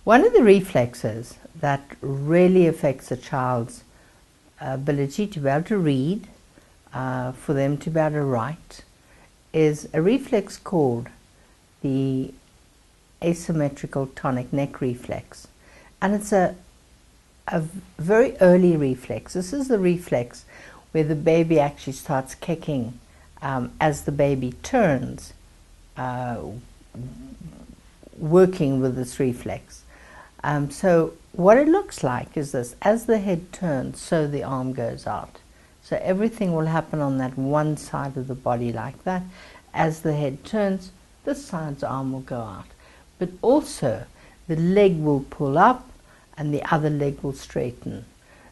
One of the reflexes that really affects a child's ability to be able to read, for them to be able to write, is a reflex called the asymmetrical tonic neck reflex. And it's a very early reflex. This is the reflex where the baby actually starts kicking as the baby turns, working with this reflex. So what it looks like is this: as the head turns, so the arm goes out. So everything will happen on that one side of the body like that. As the head turns, this side's arm will go out. But also the leg will pull up and the other leg will straighten.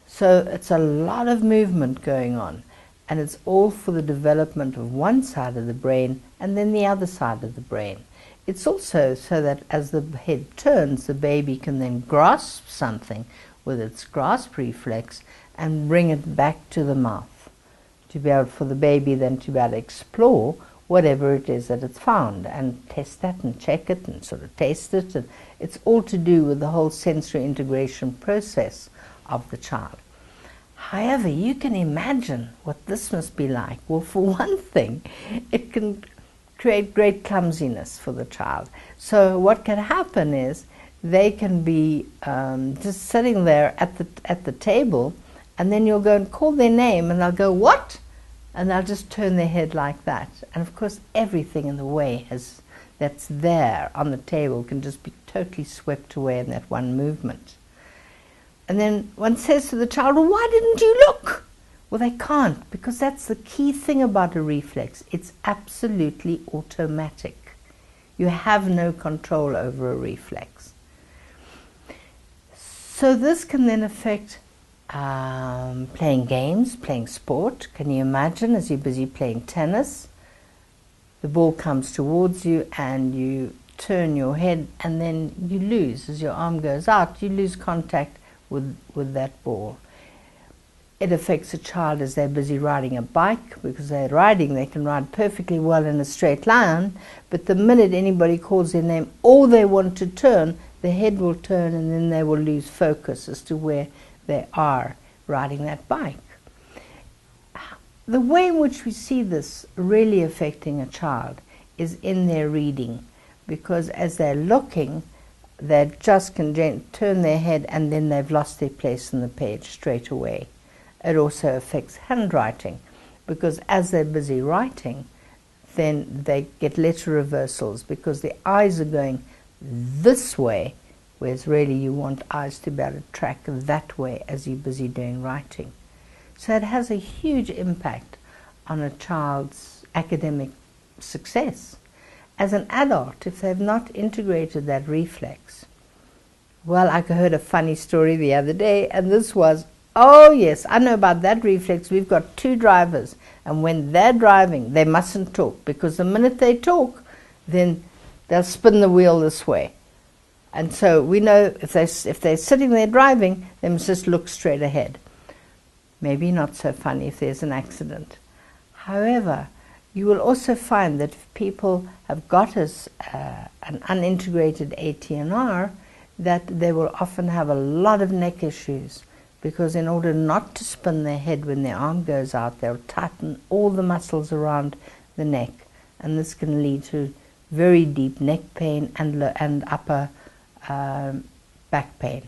So it's a lot of movement going on, and it's all for the development of one side of the brain and then the other side of the brain. It's also so that as the head turns, the baby can then grasp something with its grasp reflex and bring it back to the mouth, to be able for the baby then to be able to explore whatever it is that it's found and test that and check it and sort of taste it. And it's all to do with the whole sensory integration process of the child. However, you can imagine what this must be like. Well, for one thing, it can create great clumsiness for the child. So what can happen is they can be just sitting there at the table, and then you'll go and call their name and they'll go, "What?" And they'll just turn their head like that. And of course everything in the way that's there on the table can just be totally swept away in that one movement. And then one says to the child, "Well, why didn't you look?" Well, they can't, because that's the key thing about a reflex. It's absolutely automatic. You have no control over a reflex. So this can then affect playing games, playing sport. Can you imagine, as you're busy playing tennis, the ball comes towards you and you turn your head and then you lose, as your arm goes out, you lose contact with that ball. It affects a child as they're busy riding a bike, because they're riding, they can ride perfectly well in a straight line, but the minute anybody calls their name or they want to turn, the head will turn and then they will lose focus as to where they are riding that bike. The way in which we see this really affecting a child is in their reading, because as they're looking, they just can turn their head and then they've lost their place in the page straight away. It also affects handwriting, because as they're busy writing, then they get letter reversals because the eyes are going this way, whereas really you want eyes to be able to track that way as you're busy doing writing. So it has a huge impact on a child's academic success. As an adult, if they've not integrated that reflex, well, I heard a funny story the other day, and this was, "Oh yes, I know about that reflex. We've got 2 drivers, and when they're driving, they mustn't talk, because the minute they talk, then they'll spin the wheel this way. And so we know if they're sitting there driving, they must just look straight ahead." Maybe not so funny if there's an accident. However, you will also find that if people have got an unintegrated ATNR, that they will often have a lot of neck issues, because in order not to spin their head when their arm goes out, they'll tighten all the muscles around the neck, and this can lead to very deep neck pain and upper back pain.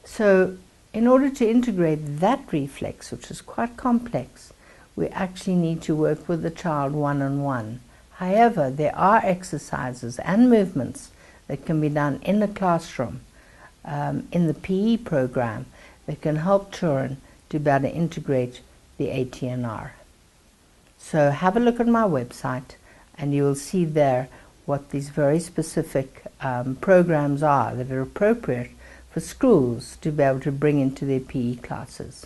So in order to integrate that reflex, which is quite complex, we actually need to work with the child one-on-one. However, there are exercises and movements that can be done in the classroom, in the PE program, that can help children to be able to integrate the ATNR. So have a look at my website and you will see there what these very specific programs are that are appropriate for schools to be able to bring into their PE classes.